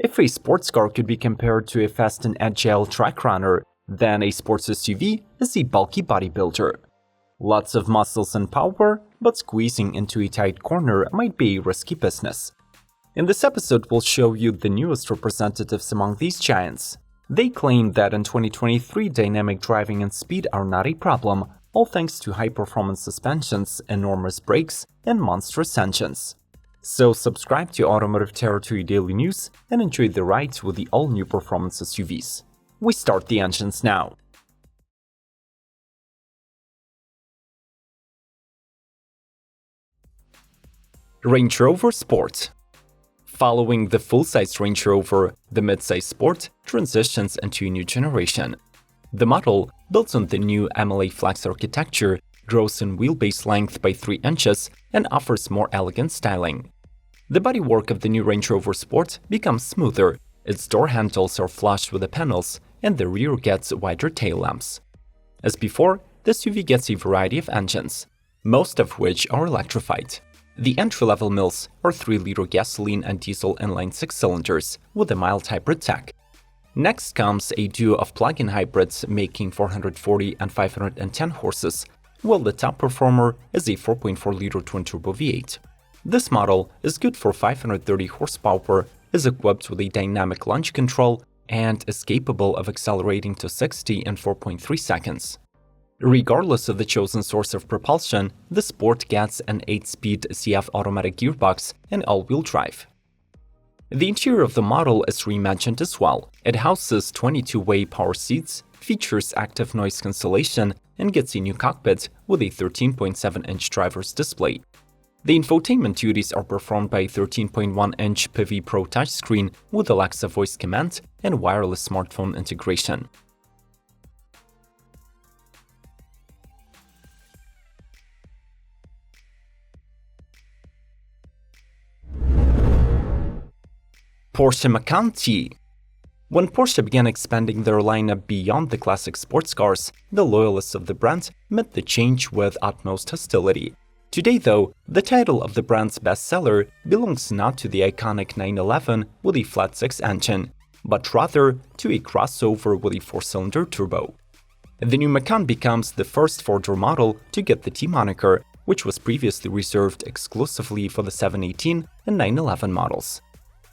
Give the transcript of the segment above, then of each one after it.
If a sports car could be compared to a fast and agile track runner, then a sports SUV is a bulky bodybuilder. Lots of muscles and power, but squeezing into a tight corner might be a risky business. In this episode, we'll show you the newest representatives among these giants. They claim that in 2023 dynamic driving and speed are not a problem, all thanks to high-performance suspensions, enormous brakes, and monstrous engines. So subscribe to Automotive Territory Daily News and enjoy the ride with the all-new performance SUVs. We start the engines now. Range Rover Sport. Following the full-size Range Rover, the mid-size Sport transitions into a new generation. The model, built on the new MLA Flex architecture, grows in wheelbase length by 3 inches and offers more elegant styling. The bodywork of the new Range Rover Sport becomes smoother, its door handles are flush with the panels, and the rear gets wider tail lamps. As before, the SUV gets a variety of engines, most of which are electrified. The entry-level mills are 3-liter gasoline and diesel inline 6 cylinders with a mild hybrid tech. Next comes a duo of plug-in hybrids making 440 and 510 horses, while the top performer is a 4.4-liter twin-turbo V8. This model is good for 530 horsepower, is equipped with a dynamic launch control, and is capable of accelerating to 60 in 4.3 seconds. Regardless of the chosen source of propulsion, the Sport gets an 8-speed CF automatic gearbox and all-wheel drive. The interior of the model is reimagined as well. It houses 22-way power seats, features active noise cancellation, and gets a new cockpit with a 13.7-inch driver's display. The infotainment duties are performed by a 13.1-inch PV Pro touchscreen with Alexa voice command and wireless smartphone integration. Porsche Macan T. When Porsche began expanding their lineup beyond the classic sports cars, the loyalists of the brand met the change with utmost hostility. Today, though, the title of the brand's bestseller belongs not to the iconic 911 with a flat-6 engine, but rather to a crossover with a 4-cylinder turbo. The new Macan becomes the first 4-door model to get the T moniker, which was previously reserved exclusively for the 718 and 911 models.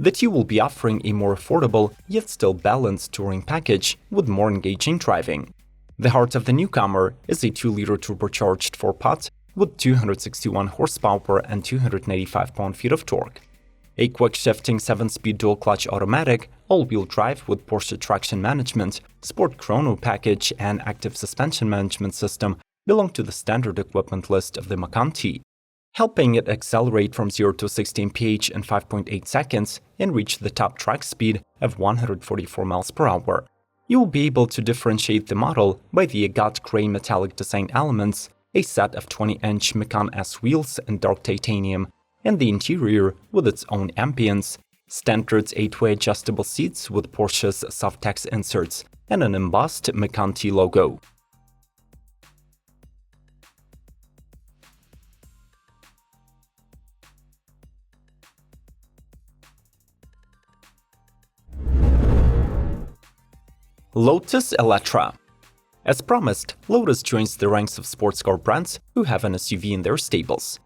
The T will be offering a more affordable, yet still balanced touring package with more engaging driving. The heart of the newcomer is a 2-liter turbocharged 4-pot with 261 horsepower and 295 pound-feet of torque. A quick-shifting 7-speed dual-clutch automatic, all-wheel drive with Porsche traction management, Sport Chrono package, and active suspension management system belong to the standard equipment list of the Macan T, helping it accelerate from 0 to 60 mph in 5.8 seconds and reach the top track speed of 144 miles per hour. You will be able to differentiate the model by the agate gray metallic design elements, a set of 20-inch Macan S wheels in dark titanium, and the interior with its own ambience, standard 8-way adjustable seats with Porsche's Softex inserts, and an embossed Macan T logo. Lotus Eletre. As promised, Lotus joins the ranks of sports car brands who have an SUV in their stables.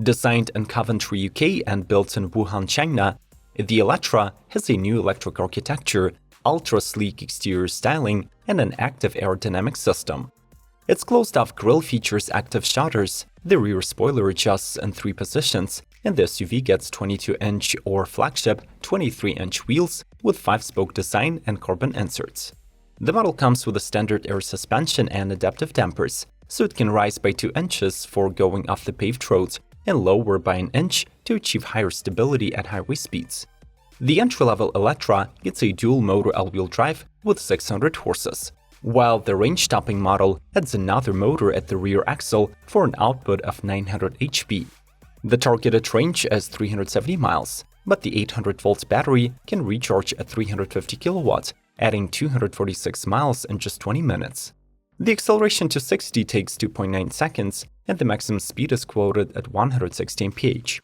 Designed in Coventry, UK and built in Wuhan, China, the Eletre has a new electric architecture, ultra-sleek exterior styling, and an active aerodynamic system. Its closed-off grille features active shutters, the rear spoiler adjusts in 3 positions, and the SUV gets 22-inch or flagship 23-inch wheels with 5-spoke design and carbon inserts. The model comes with a standard air suspension and adaptive dampers, so it can rise by 2 inches for going off the paved roads and lower by 1 inch to achieve higher stability at highway speeds. The entry-level Eletre gets a dual-motor all-wheel drive with 600 horses, while the range-topping model adds another motor at the rear axle for an output of 900 HP. The targeted range is 370 miles, but the 800-volt battery can recharge at 350 kilowatts, adding 246 miles in just 20 minutes. The acceleration to 60 takes 2.9 seconds, and the maximum speed is quoted at 160 mph.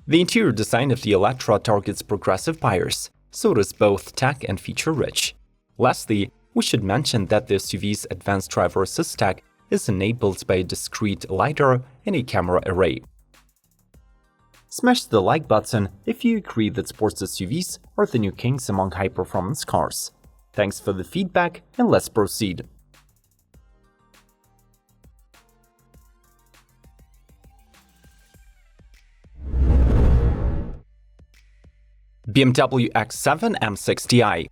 The interior design of the Eletre targets progressive buyers, so it is both tech and feature-rich. Lastly, we should mention that the SUV's advanced driver assist tech is enabled by a discrete LiDAR and a camera array. Smash the like button if you agree that sports SUVs are the new kings among high-performance cars. Thanks for the feedback, and let's proceed. BMW X7 M60i.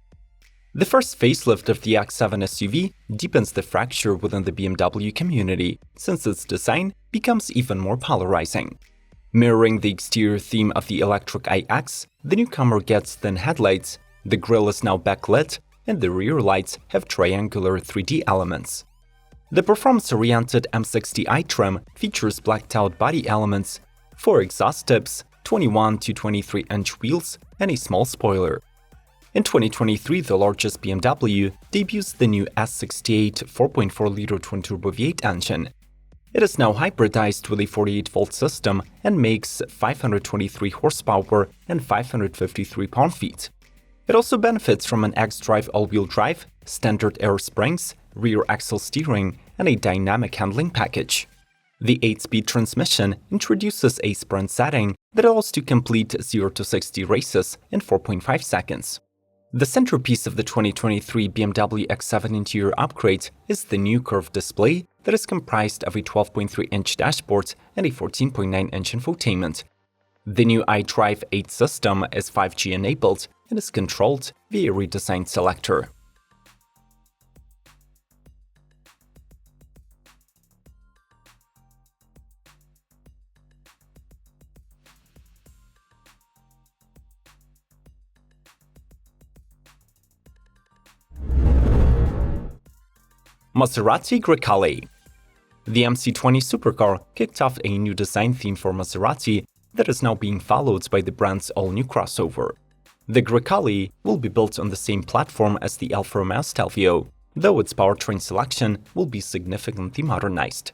The first facelift of the X7 SUV deepens the fracture within the BMW community, since its design becomes even more polarizing. Mirroring the exterior theme of the electric iX, the newcomer gets thin headlights, the grille is now backlit, and the rear lights have triangular 3D elements. The performance-oriented M60i trim features blacked-out body elements, 4 exhaust tips, 21 to 23-inch wheels, and a small spoiler. In 2023, the largest BMW debuts the new S68 4.4-liter twin-turbo V8 engine. It is now hybridized with a 48-volt system and makes 523 horsepower and 553 pound-feet. It also benefits from an xDrive all-wheel drive, standard air springs, rear axle steering, and a dynamic handling package. The 8-speed transmission introduces a sprint setting that allows to complete 0 to 60 races in 4.5 seconds. The centerpiece of the 2023 BMW X7 interior upgrade is the new curved display that is comprised of a 12.3-inch dashboard and a 14.9-inch infotainment. The new iDrive 8 system is 5G enabled and is controlled via a redesigned selector. Maserati Grecale. The MC20 supercar kicked off a new design theme for Maserati that is now being followed by the brand's all-new crossover. The Grecale will be built on the same platform as the Alfa Romeo Stelvio, though its powertrain selection will be significantly modernized.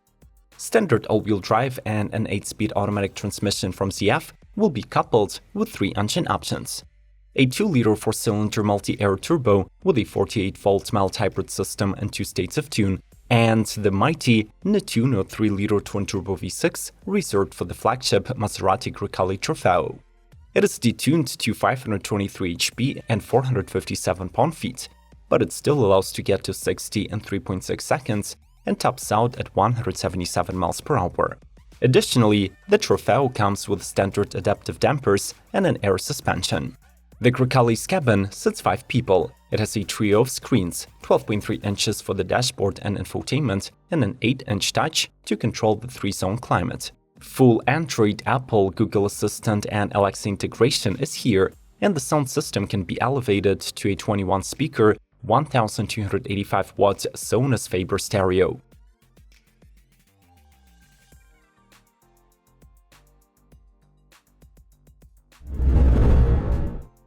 Standard all-wheel drive and an 8-speed automatic transmission from ZF will be coupled with 3 engine options. A 2-liter 4-cylinder multi-air turbo with a 48-volt mild hybrid system and 2 states of tune, and the mighty Nettuno 3-liter twin-turbo V6 reserved for the flagship Maserati Grecale Trofeo. It is detuned to 523 HP and 457 pound-feet, but it still allows to get to 60 in 3.6 seconds and tops out at 177 miles per hour. Additionally, the Trofeo comes with standard adaptive dampers and an air suspension. The Grecale's cabin sits 5 people. It has a trio of screens, 12.3 inches for the dashboard and infotainment, and an 8-inch touch to control the 3-zone climate. Full Android, Apple, Google Assistant, and Alexa integration is here, and the sound system can be elevated to a 21-speaker, 1285-watt Sonos Faber stereo.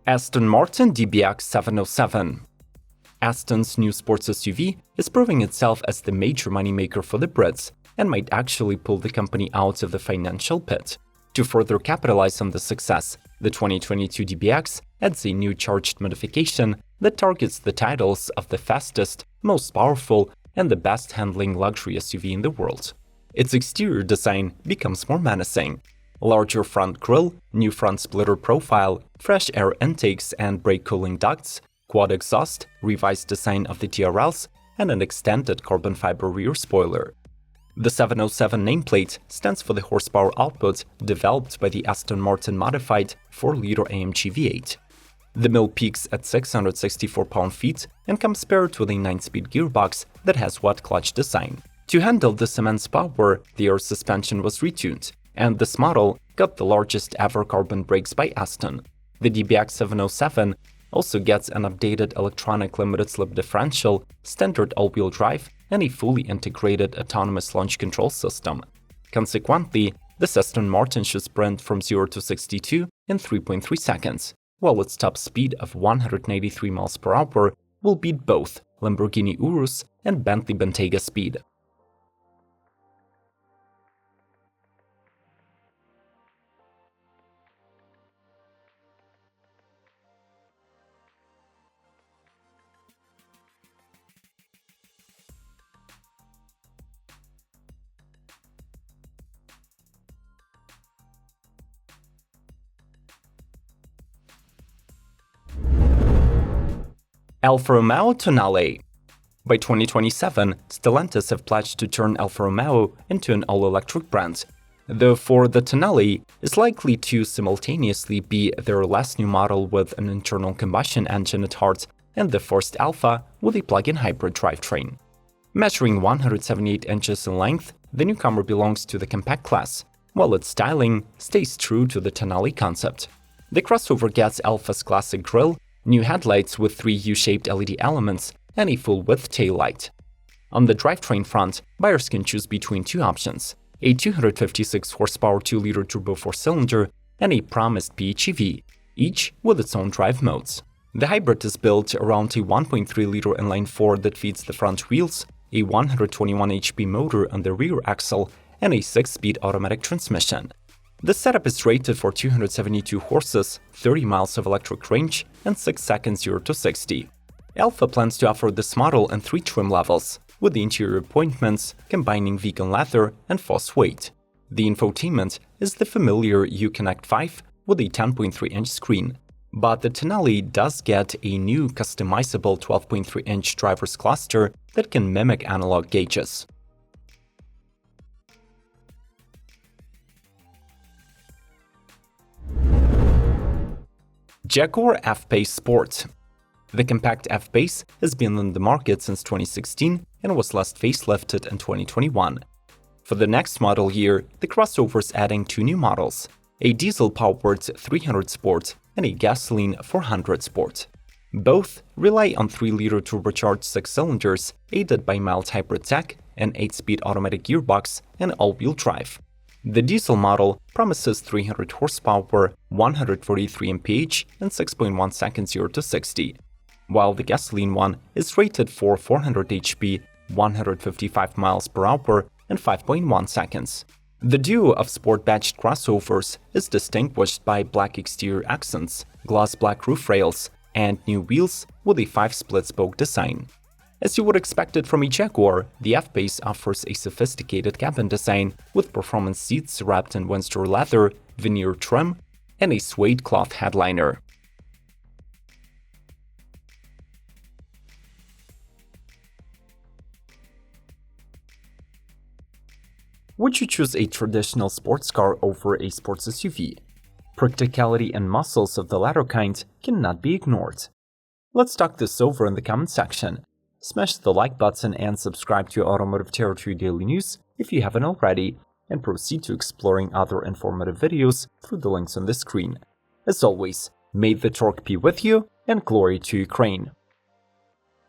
Aston Martin DBX 707. Aston's new sports SUV is proving itself as the major moneymaker for the Brits and might actually pull the company out of the financial pit. To further capitalize on the success, the 2022 DBX adds a new charged modification that targets the titles of the fastest, most powerful, and the best-handling luxury SUV in the world. Its exterior design becomes more menacing. Larger front grille, new front splitter profile, fresh air intakes and brake cooling ducts, quad exhaust, revised design of the TRLs, and an extended carbon fiber rear spoiler. The 707 nameplate stands for the horsepower output developed by the Aston Martin modified 4-liter AMG V8. The mill peaks at 664 pound-feet and comes paired with a 9-speed gearbox that has wet clutch design. To handle this immense power, the air suspension was retuned, and this model got the largest ever carbon brakes by Aston. The DBX 707 also gets an updated electronic limited-slip differential, standard all-wheel drive, and a fully integrated autonomous launch control system. Consequently, this Aston Martin should sprint from 0 to 62 in 3.3 seconds, while its top speed of 183 miles per hour will beat both Lamborghini Urus and Bentley Bentayga speed. Alfa Romeo Tonale. By 2027, Stellantis have pledged to turn Alfa Romeo into an all-electric brand. Therefore, the Tonale is likely to simultaneously be their last new model with an internal combustion engine at heart and the first Alfa with a plug-in hybrid drivetrain. Measuring 178 inches in length, the newcomer belongs to the compact class, while its styling stays true to the Tonale concept. The crossover gets Alfa's classic grille, new headlights with 3 U-shaped LED elements, and a full-width taillight. On the drivetrain front, buyers can choose between 2 options: a 256 horsepower 2-liter turbo 4-cylinder and a promised PHEV, each with its own drive modes. The hybrid is built around a 1.3-liter inline-4 that feeds the front wheels, a 121 HP motor on the rear axle, and a 6-speed automatic transmission. The setup is rated for 272 horses, 30 miles of electric range, and 6 seconds 0 to 60. Alfa plans to offer this model in 3 trim levels, with the interior appointments combining vegan leather and false weight. The infotainment is the familiar Uconnect 5 with a 10.3-inch screen, but the Tonale does get a new customizable 12.3-inch driver's cluster that can mimic analog gauges. Jaguar F-Pace Sport. The compact F-Pace has been on the market since 2016 and was last facelifted in 2021. For the next model year, the crossover is adding 2 new models: a diesel-powered 300 Sport and a gasoline 400 Sport. Both rely on 3-liter turbocharged 6 cylinders aided by mild hybrid tech, an 8-speed automatic gearbox, and all-wheel drive. The diesel model promises 300 horsepower, 143 mph, and 6.1 seconds 0 to 60, while the gasoline one is rated for 400 HP, 155 miles per hour, and 5.1 seconds. The duo of sport-badged crossovers is distinguished by black exterior accents, gloss black roof rails, and new wheels with a 5-split-spoke design. As you would expect it from a Jaguar, the F-Pace offers a sophisticated cabin design with performance seats wrapped in Windsor leather, veneer trim, and a suede cloth headliner. Would you choose a traditional sports car over a sports SUV? Practicality and muscles of the latter kind cannot be ignored. Let's talk this over in the comment section. Smash the like button and subscribe to Automotive Territory Daily News if you haven't already, and proceed to exploring other informative videos through the links on the screen. As always, may the torque be with you, and glory to Ukraine!